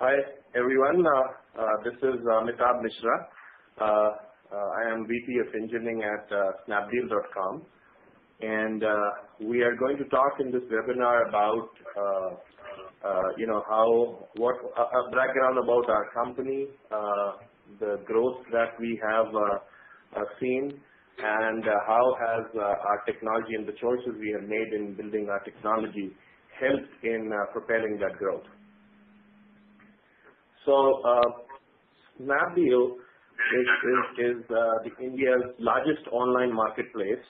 Hi, everyone. This is Amitabh Mishra. I am VP of Engineering at Snapdeal.com, and we are going to talk in this webinar about, what a background about our company, the growth that we have seen, and how has our technology and the choices we have made in building our technology helped in propelling that growth. So, Snapdeal is India's largest online marketplace.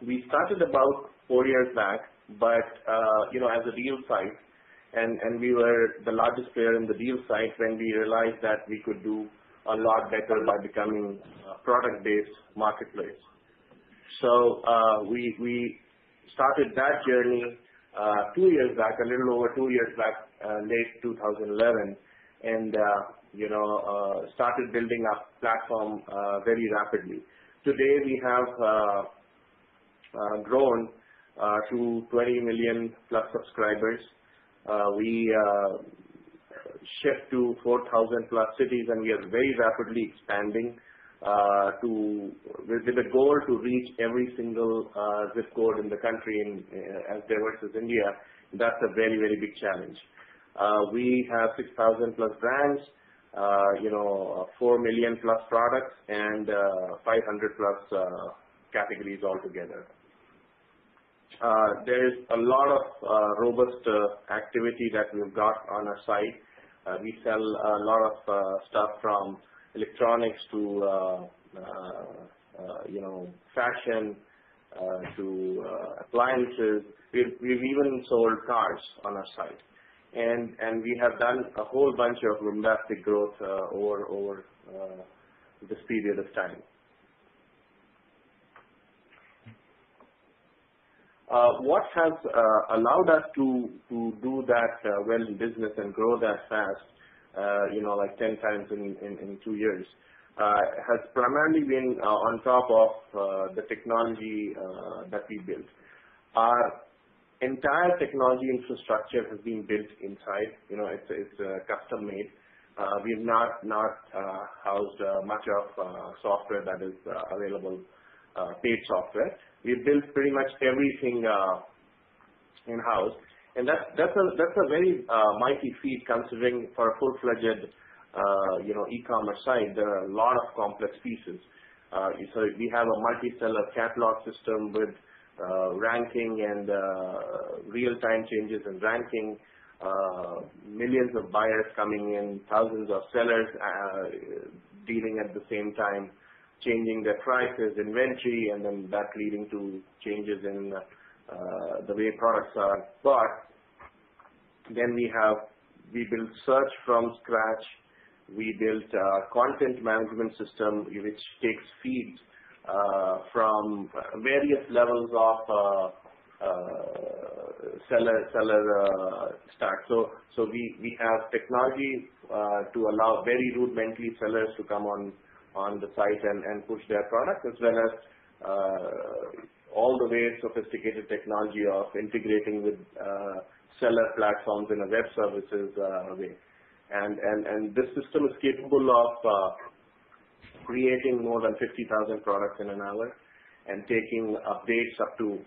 We started about 4 years back, but as a deal site, and we were the largest player in the deal site when we realized that we could do a lot better by becoming a product-based marketplace. So we started that journey 2 years back, a little over 2 years back, late 2011, and started building our platform very rapidly. Today we have grown to 20 million plus subscribers. We shipped to 4,000 plus cities, and we are very rapidly expanding with a goal to reach every single zip code in the country as diverse as India. That's a very, very big challenge. We have 6,000 plus brands, 4 million plus products, and 500 plus categories altogether. There is a lot of robust activity that we've got on our site. We sell a lot of stuff from electronics to fashion to appliances. We've even sold cars on our site, and we have done a whole bunch of bombastic growth over this period of time. What has allowed us to do that well in business and grow that fast, like 10 times in 2 years, has primarily been on top of the technology that we built. Our entire technology infrastructure has been built inside. It's custom made. We've not housed much of software that is available, paid software. We've built pretty much everything in-house, and that's a very mighty feat, considering for a full-fledged e-commerce site there are a lot of complex pieces. So we have a multi-seller catalog system with ranking and real-time changes in ranking, millions of buyers coming in, thousands of sellers dealing at the same time, changing their prices, inventory, and then that leading to changes in the way products are bought. Then we built search from scratch. We built a content management system which takes feeds from various levels of seller stack. So we have technology to allow very rudimentary sellers to come on the site and push their product, as well as all the way sophisticated technology of integrating with seller platforms in a web services way. And this system is capable of creating more than 50,000 products in an hour and taking updates up to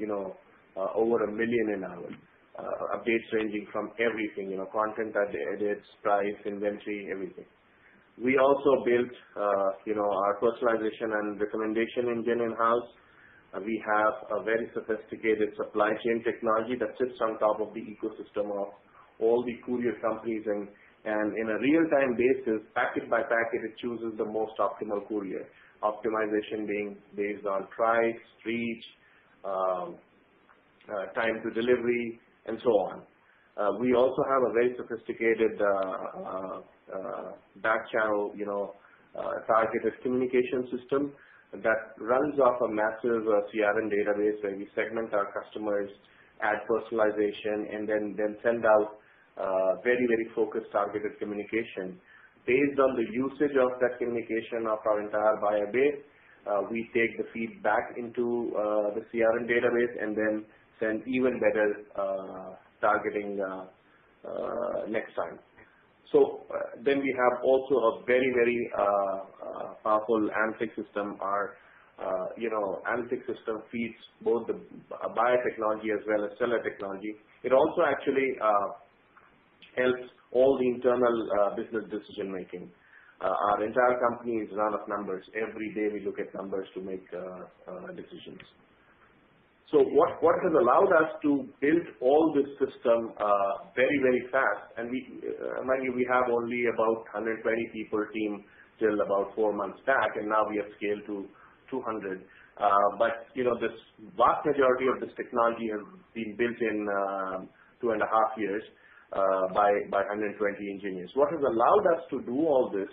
over 1 million an hour. Updates ranging from everything, content edits, price, inventory, everything. We also built our personalization and recommendation engine in-house. We have a very sophisticated supply chain technology that sits on top of the ecosystem of all the courier companies, and in a real-time basis, packet by packet, it chooses the most optimal courier. Optimization being based on price, reach, time to delivery, and so on. We also have a very sophisticated back channel, targeted communication system that runs off a massive CRM database where we segment our customers, add personalization, and then send out very, very focused targeted communication. Based on the usage of that communication of our entire buyer base, we take the feedback into the CRM database and then send even better targeting next time. Then we have also a very, very powerful analytic system. Our analytic system feeds both the biotechnology as well as cellular technology. It also actually helps all the internal business decision making. Our entire company is run of numbers. Every day we look at numbers to make decisions. So what has allowed us to build all this system very, very fast, and mind you, we have only about 120 people team till about 4 months back, and now we have scaled to 200. But this vast majority of this technology has been built in 2.5 years by 120 engineers. What has allowed us to do all this?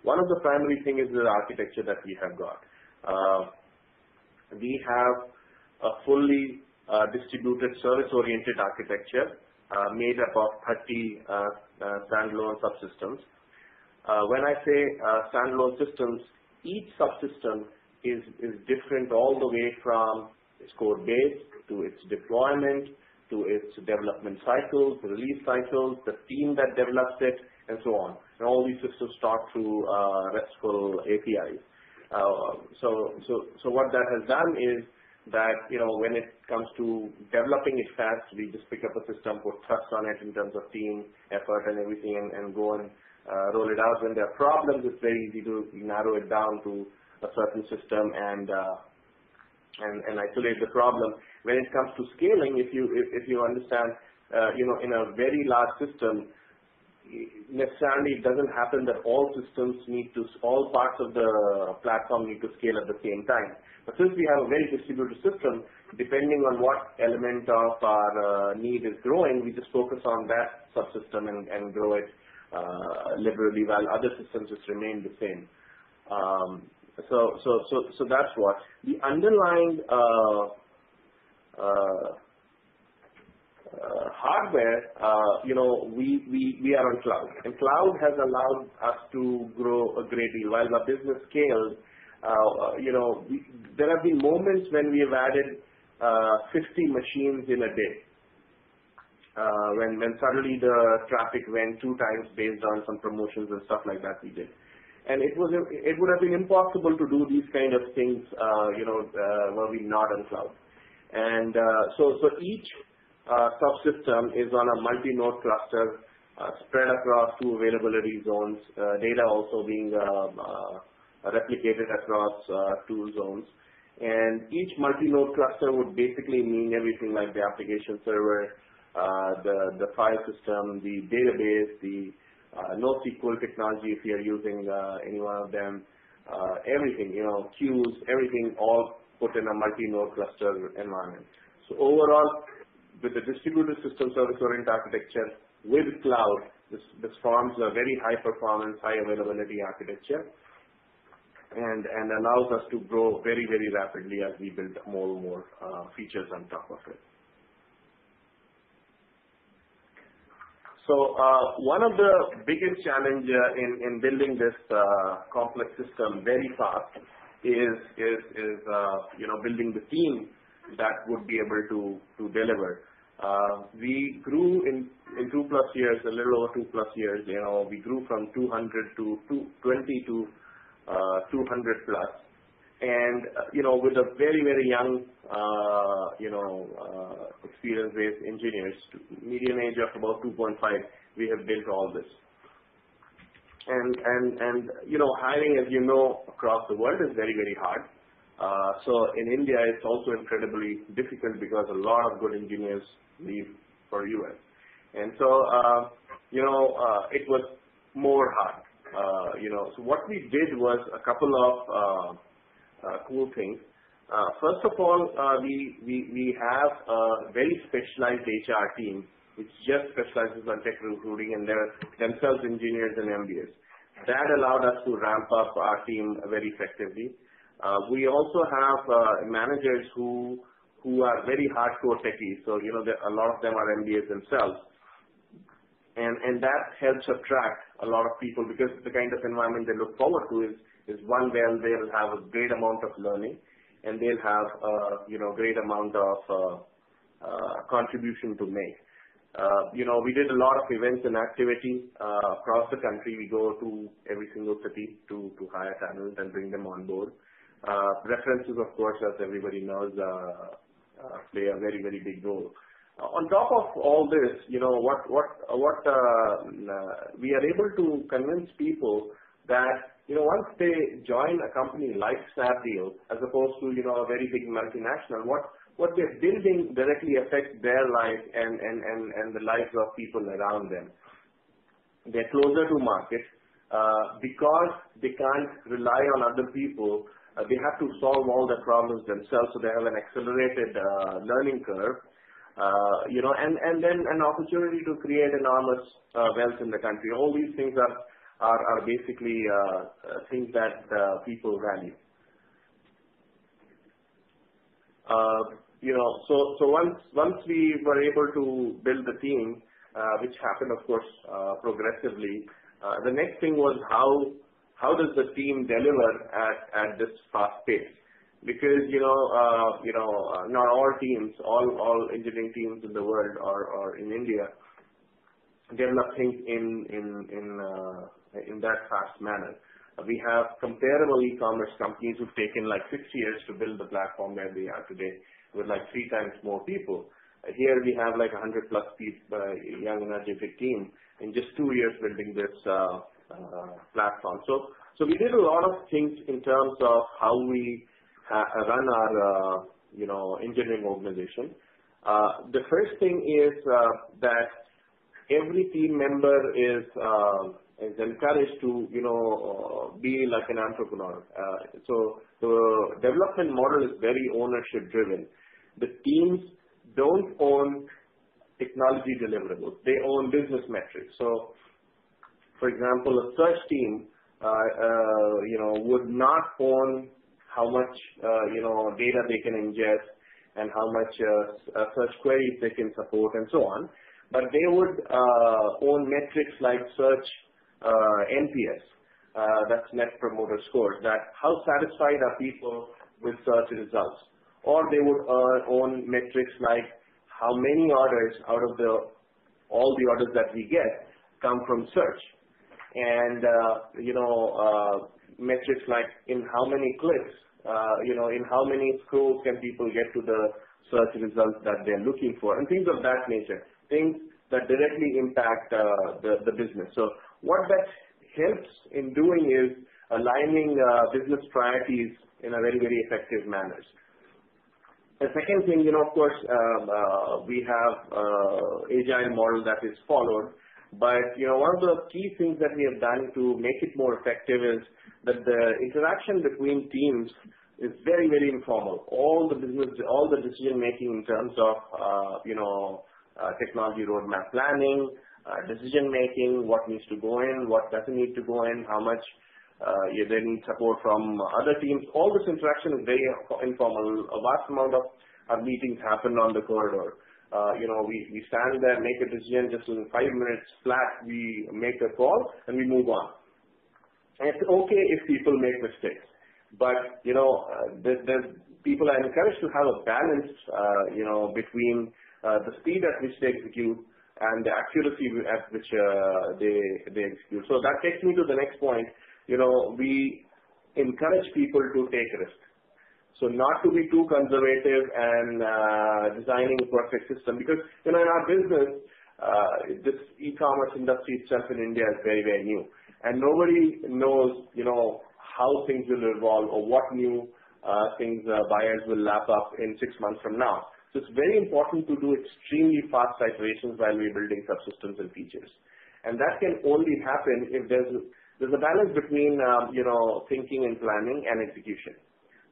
One of the primary things is the architecture that we have got. We have a fully distributed service-oriented architecture made up of 30 standalone subsystems. When I say standalone systems, each subsystem is different all the way from its code base to its deployment to its development cycles, release cycles, the team that develops it, and so on. And all these systems talk through RESTful APIs. So what that has done is that when it comes to developing it fast, we just pick up a system, put trust on it in terms of team effort and everything, and go and roll it out. When there are problems, it's very easy to narrow it down to a certain system and isolate the problem. When it comes to scaling, if you understand, in a very large system, necessarily it doesn't happen that all parts of the platform need to scale at the same time. But since we have a very distributed system, depending on what element of our need is growing, we just focus on that subsystem and grow it liberally, while other systems just remain the same. So that's what the underlying hardware. We are on cloud, and cloud has allowed us to grow a great deal. While the business scales, there have been moments when we have added 50 machines in a day. When suddenly the traffic went 2 times based on some promotions and stuff like that we did. And it would have been impossible to do these kind of things, were we not on cloud. And so each subsystem is on a multi-node cluster spread across 2 availability zones, data also being replicated across 2 zones. And each multi-node cluster would basically mean everything like the application server, the file system, the database, the NoSQL technology if you are using any one of them, everything, queues, everything all put in a multi-node cluster environment. So overall, with the distributed system service-oriented architecture with cloud, this forms a very high performance, high availability architecture and allows us to grow very, very rapidly as we build more and more features on top of it. So one of the biggest challenge in building this complex system very fast is building the team that would be able to deliver. We grew in 2+ years, a little over 2+ years. We grew from 200 to 20 to 200 plus, and with a very, very young experience-based engineers, median age of about 2.5, we have built all this. And hiring, as across the world is very, very hard. So in India, it's also incredibly difficult because a lot of good engineers leave for US. And so it was more hard. So what we did was a couple of cool things. First of all, we have a very specialized HR team which just specializes on tech recruiting, and they're themselves engineers and MBAs. That allowed us to ramp up our team very effectively. We also have managers who are very hardcore techies. So a lot of them are MBAs themselves, and that helps attract a lot of people because the kind of environment they look forward to is one where they'll have a great amount of learning and they'll have a great amount of contribution to make. We did a lot of events and activity across the country. We go to every single city to hire talent and bring them on board. References, of course, as everybody knows, play a very, very big role. On top of all this, what we are able to convince people that, once they join a company like Snapdeal, as opposed to, a very big multinational, what they're building directly affects their life and the lives of people around them. They're closer to market because they can't rely on other people. They have to solve all the problems themselves, so they have an accelerated learning curve. And then an opportunity to create enormous wealth in the country. All these things are basically things that people value. So once we were able to build the team, which happened, of course, progressively, the next thing was how does the team deliver at this fast pace? Because not all teams, all engineering teams in the world or in India develop things in that fast manner. We have comparable e-commerce companies who've taken like 6 years to build the platform where they are today, with like 3 times more people. Here we have like 100 plus people, young energetic team, in just 2 years building this platform. So we did a lot of things in terms of how we run our engineering organization. The first thing is that every team member is encouraged to be like an entrepreneur. So the development model is very ownership driven. The teams don't own technology deliverables; they own business metrics. So, for example, a search team would not own how much data they can ingest and how much search queries they can support and so on. But they would own metrics like search NPS, that's Net Promoter Score, that how satisfied are people with search results. Or they would own metrics like how many orders out of all the orders that we get come from search. And metrics like in how many clicks, in how many scrolls can people get to the search results that they're looking for, and things of that nature, things that directly impact the business. So what that helps in doing is aligning business priorities in a very, very effective manner. The second thing, of course, we have agile model that is followed. But one of the key things that we have done to make it more effective is that the interaction between teams is very, very informal. All the decision making in terms of technology roadmap planning, decision making, what needs to go in, what doesn't need to go in, how much they need support from other teams. All this interaction is very informal. A vast amount of our meetings happen on the corridor. We stand there, make a decision, just in 5 minutes flat, we make a call and we move on. And it's okay if people make mistakes, but people are encouraged to have a balance, between the speed at which they execute and the accuracy at which they execute. So that takes me to the next point. We encourage people to take risks. So not to be too conservative and designing a perfect system, because in our business, this e-commerce industry itself in India is very, very new, and nobody knows how things will evolve or what new things buyers will lap up in 6 months from now. So it's very important to do extremely fast iterations while we're building subsystems and features, and that can only happen if there's a balance between thinking and planning and execution.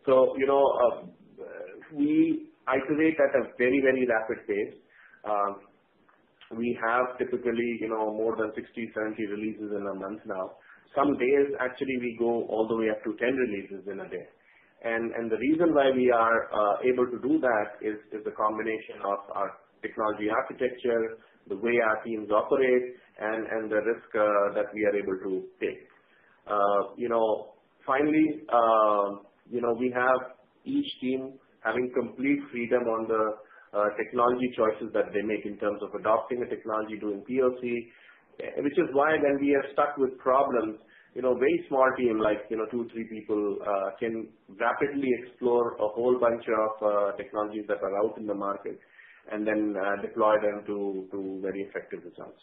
So, we iterate at a very, very rapid pace. We have typically, more than 60, 70 releases in a month now. Some days, actually, we go all the way up to 10 releases in a day. And the reason why we are able to do that is the combination of our technology architecture, the way our teams operate, and the risk that we are able to take. Finally, we have each team having complete freedom on technology choices that they make in terms of adopting a technology, doing POC, which is why when we are stuck with problems, very small team like 2-3 people can rapidly explore a whole bunch of technologies that are out in the market and then deploy them to very effective results.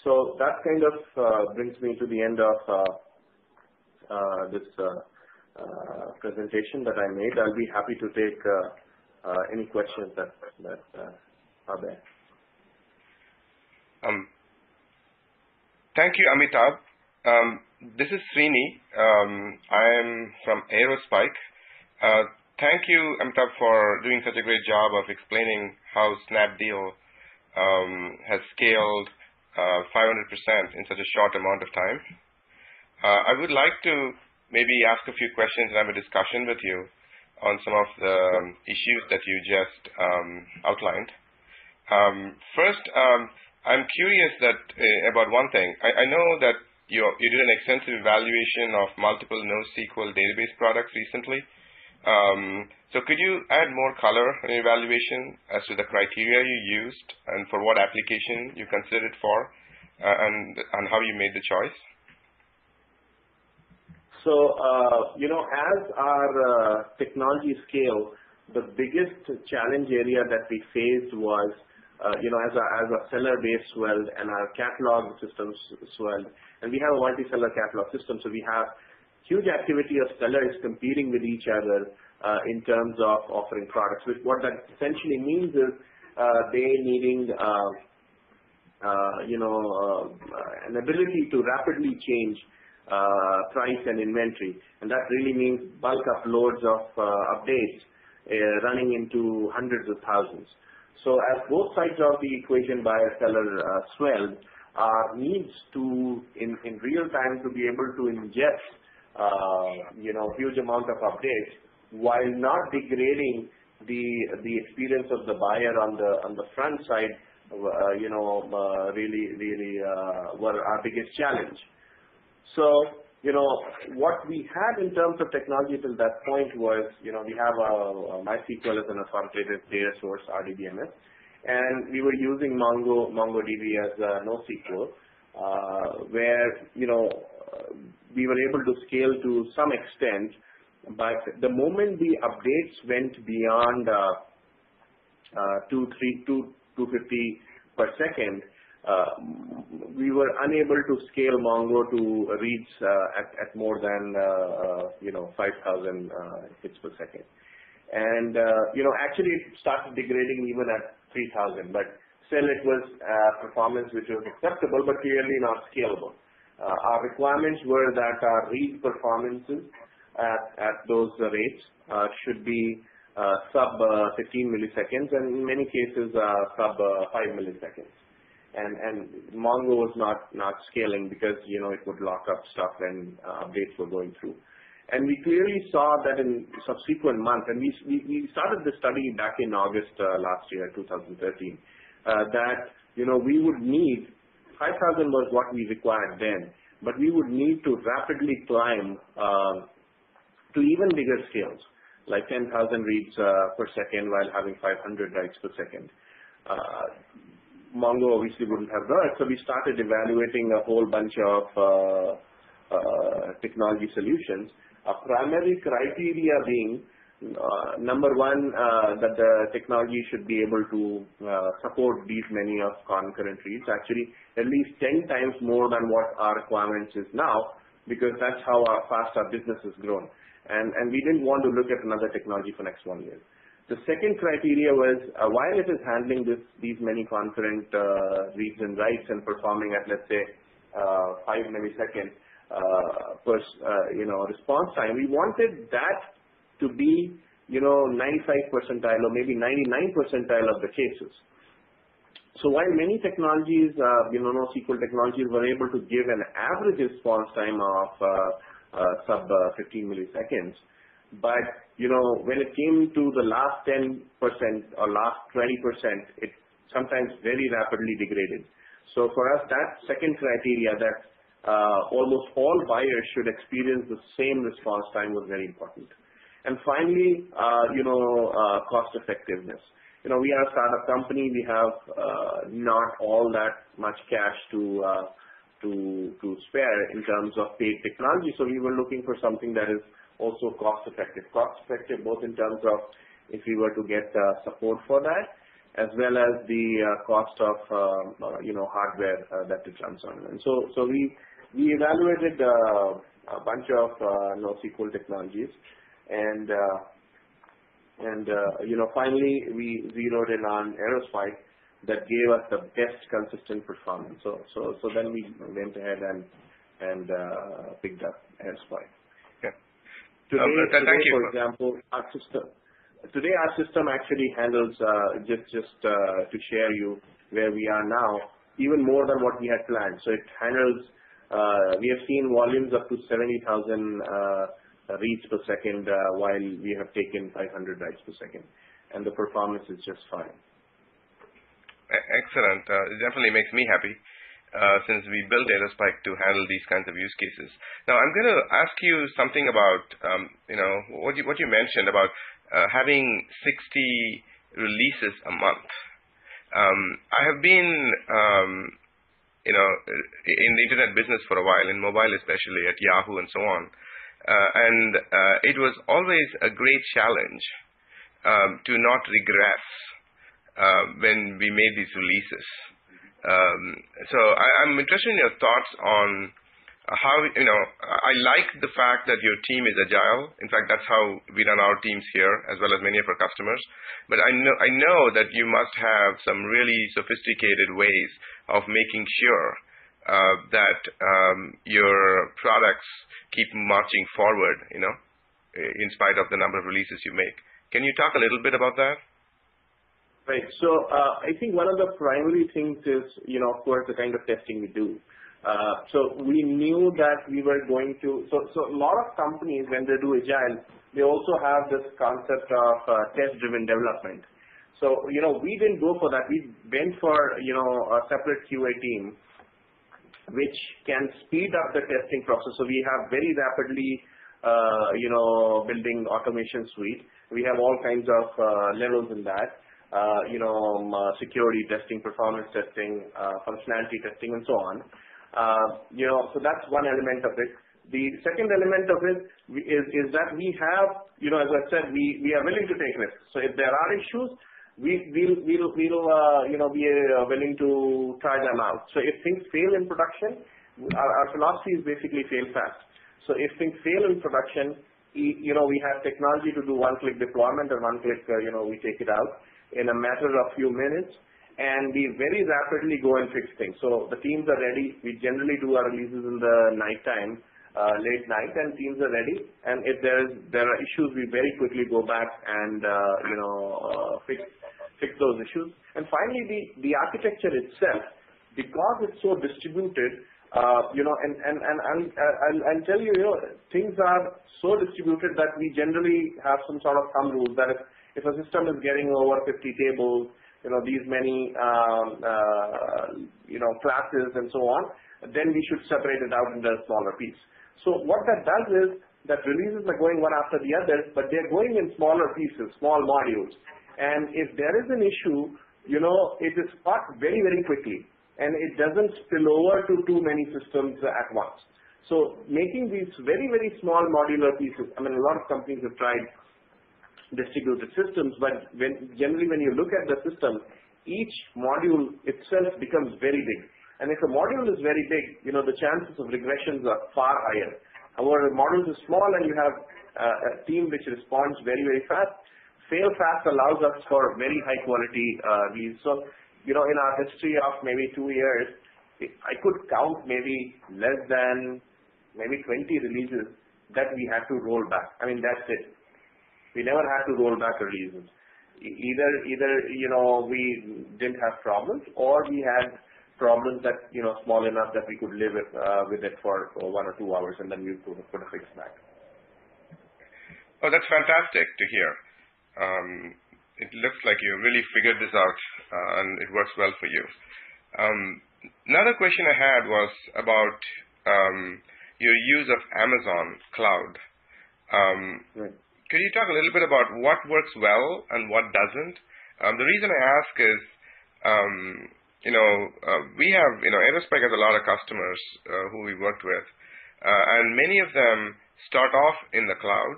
So that kind of brings me to the end of this presentation that I made. I'll be happy to take any questions that are there. Thank you, Amitabh. This is Srini. I am from Aerospike. Thank you, Amitabh, for doing such a great job of explaining how Snapdeal has scaled 500% in such a short amount of time. I would like to maybe ask a few questions and have a discussion with you on some of the issues that you just outlined. First, I'm curious about one thing. I know that you did an extensive evaluation of multiple NoSQL database products recently. So could you add more color on your evaluation as to the criteria you used and for what application you considered it for, and how you made the choice? So, as our technology scale, the biggest challenge area that we faced was, as a seller base swelled and our catalog systems swelled, and we have a multi-seller catalog system, so we have huge activity of sellers competing with each other in terms of offering products. What that essentially means is they needing an ability to rapidly change price and inventory, and that really means bulk uploads of updates running into hundreds of thousands. So as both sides of the equation, buyer-seller swelled, our needs to, in real time, to be able to ingest huge amount of updates while not degrading the experience of the buyer on the front side, really were our biggest challenge. So, what we had in terms of technology till that point was, we have a MySQL as an authoritative data source, RDBMS, and we were using MongoDB as a NoSQL, where, we were able to scale to some extent, but the moment the updates went beyond 250 per second, we were unable to scale Mongo to reads at more than 5,000 hits per second. And actually it started degrading even at 3,000, but still it was performance which was acceptable but clearly not scalable. Our requirements were that our read performances at those rates should be sub 15 milliseconds, and in many cases sub 5 milliseconds. And Mongo was not scaling because it would lock up stuff when updates were going through. And we clearly saw that in subsequent months, and we started the study back in August last year, 2013, that we would need 5,000 was what we required then, but we would need to rapidly climb to even bigger scales, like 10,000 reads per second while having 500 writes per second. Mongo obviously wouldn't have worked, so we started evaluating a whole bunch of technology solutions. Our primary criteria being, number one, that the technology should be able to support these many of concurrent reads, actually at least 10 times more than what our requirements is now, because that's how fast our business has grown. And we didn't want to look at another technology for next 1 year. The second criteria was, while it is handling these many concurrent reads and writes and performing at, let's say, 5 milliseconds per response time, we wanted that to be 95 percentile or maybe 99 percentile of the cases. So while many technologies, NoSQL technologies were able to give an average response time of sub 15 milliseconds, but when it came to the last 10% or last 20%, it sometimes very rapidly degraded. So for us, that second criteria, that almost all buyers should experience the same response time, was very important. And finally, cost effectiveness. we are a startup company. We have not all that much cash to spare in terms of paid technology. So we were looking for something that is also cost effective both in terms of if we were to get support for that, as well as the cost of hardware that it runs on. And so we evaluated a bunch of NoSQL technologies, and finally we zeroed in on Aerospike that gave us the best consistent performance. So then we went ahead and picked up Aerospike. Yeah. Today, thank you. For example, our system actually handles, just to share you where we are now, even more than what we had planned. So it handles, we have seen volumes up to 70,000 reads per second, while we have taken 500 writes per second. And the performance is just fine. Excellent. It definitely makes me happy since we built Aerospike to handle these kinds of use cases. Now, I'm going to ask you something about, what you mentioned about having 60 releases a month. I have been, in the internet business for a while, in mobile especially, at Yahoo and so on. And it was always a great challenge to not regress when we made these releases. So I'm interested in your thoughts on how, I like the fact that your team is agile. In fact, that's how we run our teams here, as well as many of our customers. But I know that you must have some really sophisticated ways of making sure that your products keep marching forward, in spite of the number of releases you make. Can you talk a little bit about that? Right. So I think one of the primary things is, of course, the kind of testing we do. So we knew that we were going to, so a lot of companies, when they do agile, they also have this concept of test-driven development. So, we didn't go for that. We went for, a separate QA team, which can speed up the testing process. So we have very rapidly, building automation suite. We have all kinds of levels in that. Security testing, performance testing, functionality testing, and so on. So that's one element of it. The second element of it is that we have, as I said, we are willing to take risks. So if there are issues, we'll be willing to try them out. So if things fail in production, our philosophy is basically fail fast. So if things fail in production, we have technology to do one-click deployment, and one-click, we take it out in a matter of few minutes, and we very rapidly go and fix things. So the teams are ready. We generally do our releases in the nighttime, late night, and teams are ready. And if there are issues, we very quickly go back and fix those issues. And finally, the architecture itself, because it's so distributed, I'll tell you, things are so distributed that we generally have some sort of thumb rule that if a system is getting over 50 tables, these many, classes and so on, then we should separate it out into a smaller piece. So what that does is that releases are going one after the other, but they're going in smaller pieces, small modules. And if there is an issue, it is caught very, very quickly, and it doesn't spill over to too many systems at once. So making these very, very small modular pieces, a lot of companies have tried distributed systems, but generally when you look at the system, each module itself becomes very big. And if a module is very big, the chances of regressions are far higher. However, modules are small and you have a team which responds very, very fast. Fail fast allows us for very high quality release. So, in our history of maybe 2 years, I could count maybe less than maybe 20 releases that we had to roll back. That's it. We never had to roll back releases. Either we didn't have problems, or we had problems that small enough that we could live with it for 1 or 2 hours, and then we could put a fix back. Oh, that's fantastic to hear. It looks like you really figured this out, and it works well for you. Another question I had was about your use of Amazon Cloud. Right. Could you talk a little bit about what works well and what doesn't? The reason I ask is, we have, Aerospike has a lot of customers who we worked with, and many of them start off in the cloud,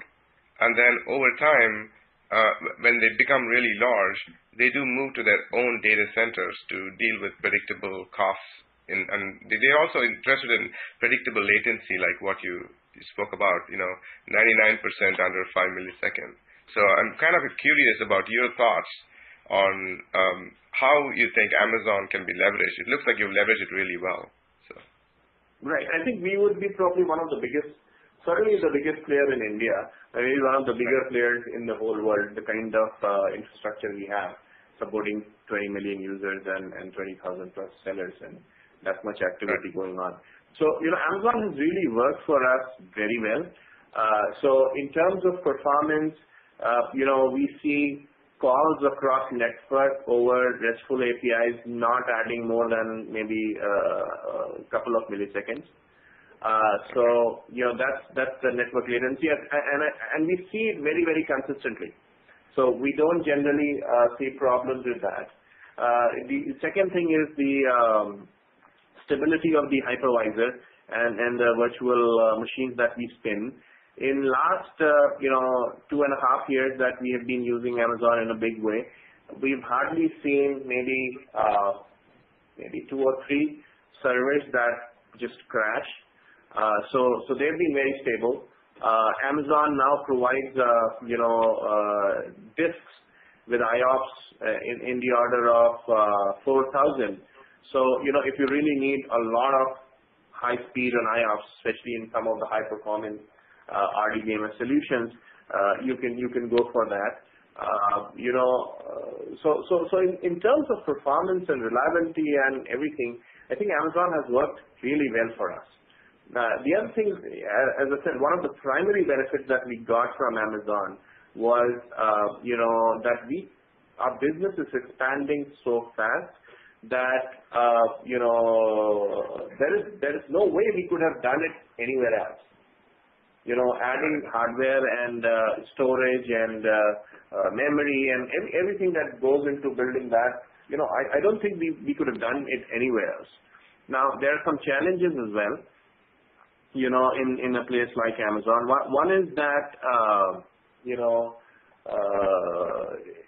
and then over time, when they become really large, they do move to their own data centers to deal with predictable costs. And they're also interested in predictable latency, like what you spoke about, 99% under 5 milliseconds. So I'm kind of curious about your thoughts on how you think Amazon can be leveraged. It looks like you've leveraged it really well. So. Right. I think we would be probably one of the biggest, certainly the biggest player in India, maybe one of the bigger players in the whole world, the kind of infrastructure we have, supporting 20 million users and 20,000 plus sellers, and that much activity going on. So, Amazon has really worked for us very well. So in terms of performance, we see calls across network over RESTful APIs not adding more than maybe a couple of milliseconds. So, that's the network latency, and we see it very, very consistently. So we don't generally see problems with that. The second thing is the stability of the hypervisor and the virtual machines that we spin. In last 2.5 years that we have been using Amazon in a big way, we've hardly seen maybe 2 or 3 servers that just crash. So they've been very stable. Amazon now provides disks with IOPS in the order of 4,000. So, if you really need a lot of high speed on IOPS, especially in some of the high performance RDBMS solutions, you can go for that. So in terms of performance and reliability and everything, I think Amazon has worked really well for us. The other thing, as I said, one of the primary benefits that we got from Amazon was, that our business is expanding so fast that, there is no way we could have done it anywhere else. Adding hardware and storage and memory and everything that goes into building that, I don't think we could have done it anywhere else. Now, there are some challenges as well, in a place like Amazon. One is that,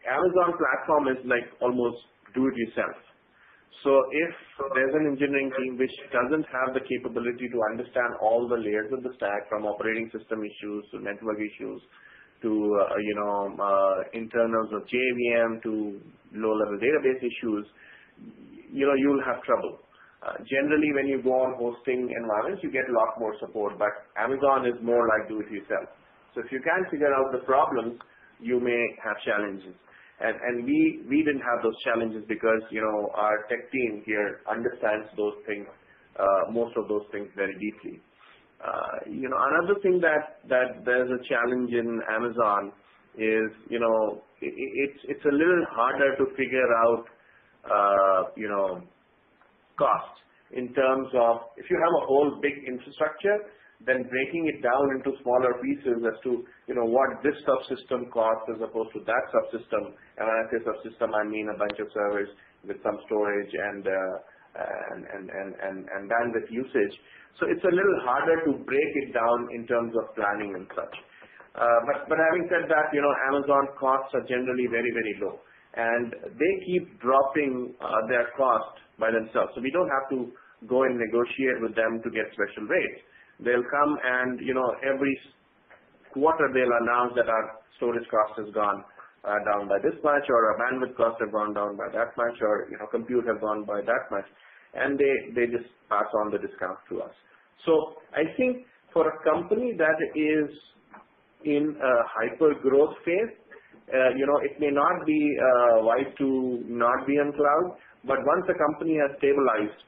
Amazon platform is like almost do-it-yourself. So if there's an engineering team which doesn't have the capability to understand all the layers of the stack, from operating system issues to network issues to internals of JVM to low-level database issues, you'll have trouble. Generally, when you go on hosting environments, you get a lot more support, but Amazon is more like do-it-yourself. So if you can't figure out the problems, you may have challenges. And we didn't have those challenges because, our tech team here understands those things, most of those things very deeply. Another thing that there's a challenge in Amazon is, it's a little harder to figure out, cost in terms of, if you have a whole big infrastructure, then breaking it down into smaller pieces as to, what this subsystem costs as opposed to that subsystem. And when I say subsystem, I mean a bunch of servers with some storage and bandwidth usage. So it's a little harder to break it down in terms of planning and such. But having said that, Amazon costs are generally very, very low, and they keep dropping their cost by themselves. So we don't have to go and negotiate with them to get special rates. They'll come and, every quarter they'll announce that our storage cost has gone down by this much, or our bandwidth costs have gone down by that much, or, compute have gone by that much, and they just pass on the discount to us. So I think for a company that is in a hyper growth phase, it may not be wise to not be on cloud, but once a company has stabilized,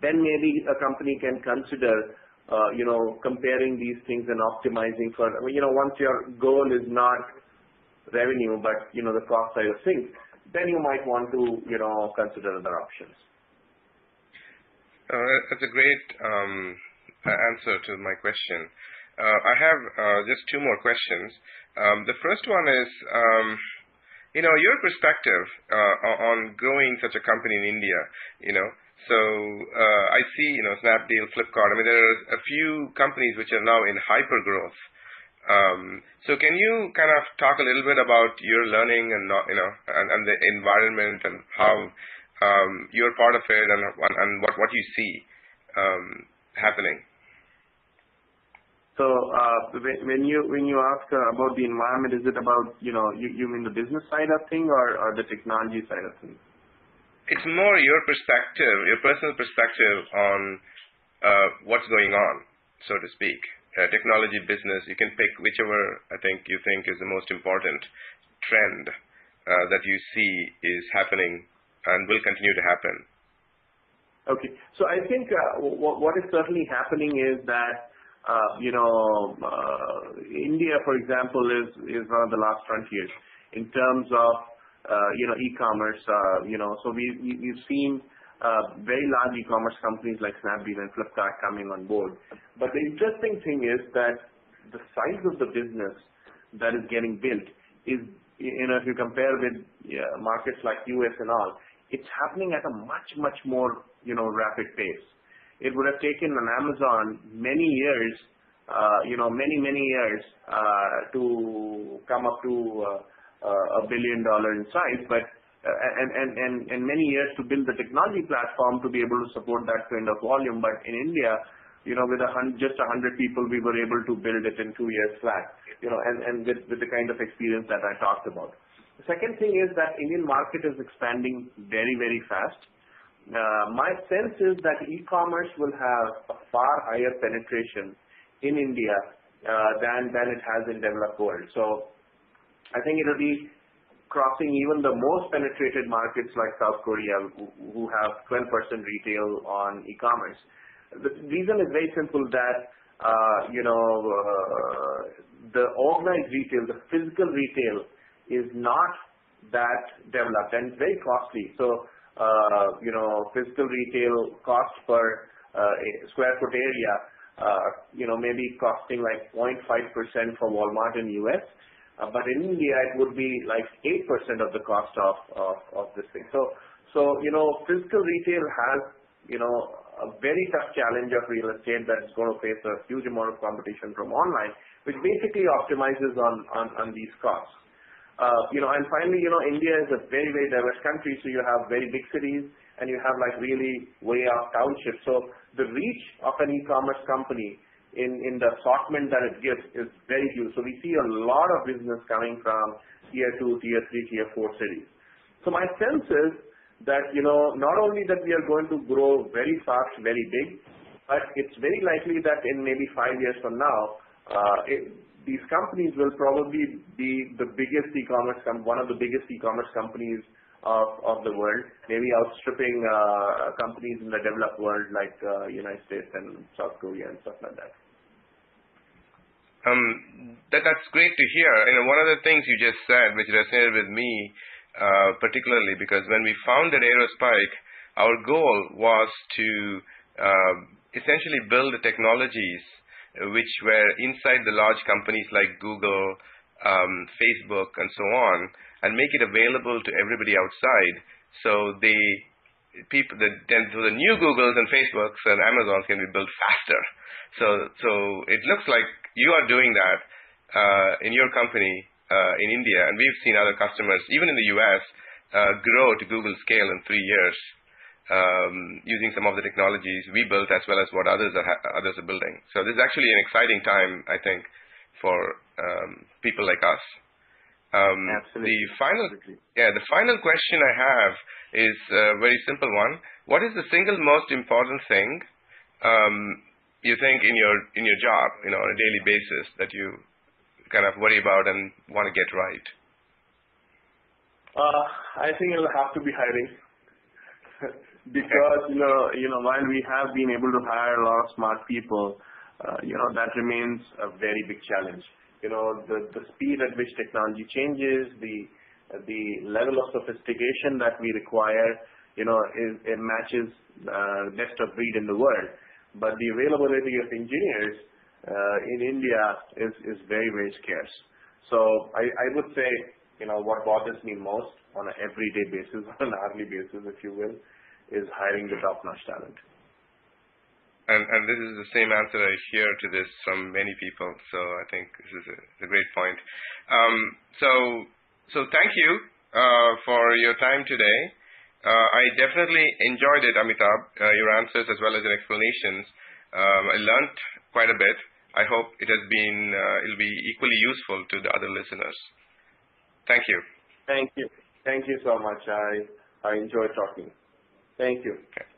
then maybe a company can consider comparing these things and optimizing for, once your goal is not revenue, but, the cost side of things, then you might want to, consider other options. That's a great answer to my question. I have just 2 more questions. The first one is, your perspective on growing such a company in India, so I see, Snapdeal, Flipkart. I mean, there are a few companies which are now in hyper growth. So can you kind of talk a little bit about your learning and and the environment and how you're part of it and what you see happening? So when you ask about the environment, is it about you mean the business side of thing or the technology side of things? It's more your perspective, your personal perspective on what's going on, so to speak. Technology, business, you can pick whichever I think you think is the most important trend that you see is happening and will continue to happen. Okay. So I think what is certainly happening is that India, for example, is one of the last frontiers in terms of e-commerce. So we've seen very large e-commerce companies like Snappy and Flipkart coming on board. But the interesting thing is that the size of the business that is getting built is, if you compare with markets like US and all, it's happening at a much more rapid pace. It would have taken an Amazon many years, many years to come up to $1 billion in size, but and many years to build the technology platform to be able to support that kind of volume. But in India, with just 100 people, we were able to build it in 2 years flat, and with the kind of experience that I talked about. The second thing is that Indian market is expanding very fast. My sense is that e-commerce will have a far higher penetration in India than it has in developed world. So I think it will be crossing even the most penetrated markets like South Korea, who have 12% retail on e-commerce. The reason is very simple that the organized retail, the physical retail, is not that developed and it's very costly. So physical retail cost per square foot area, maybe costing like 0.5% for Walmart in US. But in India, it would be like 8% of the cost of this thing. So physical retail has, a very tough challenge of real estate that is going to face a huge amount of competition from online, which basically optimizes on these costs. And finally, India is a very diverse country, so you have very big cities and you have like really way off townships. So the reach of an e-commerce company in the assortment that it gives is very huge. So we see a lot of business coming from tier 2, tier 3, tier 4 cities. So my sense is that, not only that we are going to grow very fast, very big, but it's very likely that in maybe 5 years from now, these companies will probably be the biggest one of the biggest e-commerce companies of the world, maybe outstripping companies in the developed world like United States and South Korea and stuff like that. That's great to hear. One of the things you just said, which resonated with me particularly, because when we founded Aerospike, our goal was to essentially build the technologies which were inside the large companies like Google, Facebook, and so on, and make it available to everybody outside, so the new Googles and Facebooks and Amazons can be built faster. So it looks like you are doing that in your company in India, and we've seen other customers, even in the US, grow to Google scale in 3 years using some of the technologies we built as well as what others are building. So this is actually an exciting time, I think, for people like us. Absolutely. The final question I have is a very simple one. What is the single most important thing you think in your job, on a daily basis, that you kind of worry about and want to get right? I think it'll have to be hiring. Because while we have been able to hire a lot of smart people, that remains a very big challenge. The speed at which technology changes, the level of sophistication that we require, it matches best of breed in the world. But the availability of engineers in India is very scarce. So I would say, what bothers me most on an everyday basis, on an hourly basis, if you will, is hiring the top-notch talent. And this is the same answer I hear to this from many people. So I think this is a great point. So thank you for your time today. I definitely enjoyed it, Amitabh, your answers as well as your explanations. I learned quite a bit. I hope it'll be equally useful to the other listeners. Thank you. Thank you. Thank you so much. I enjoyed talking. Thank you. Okay.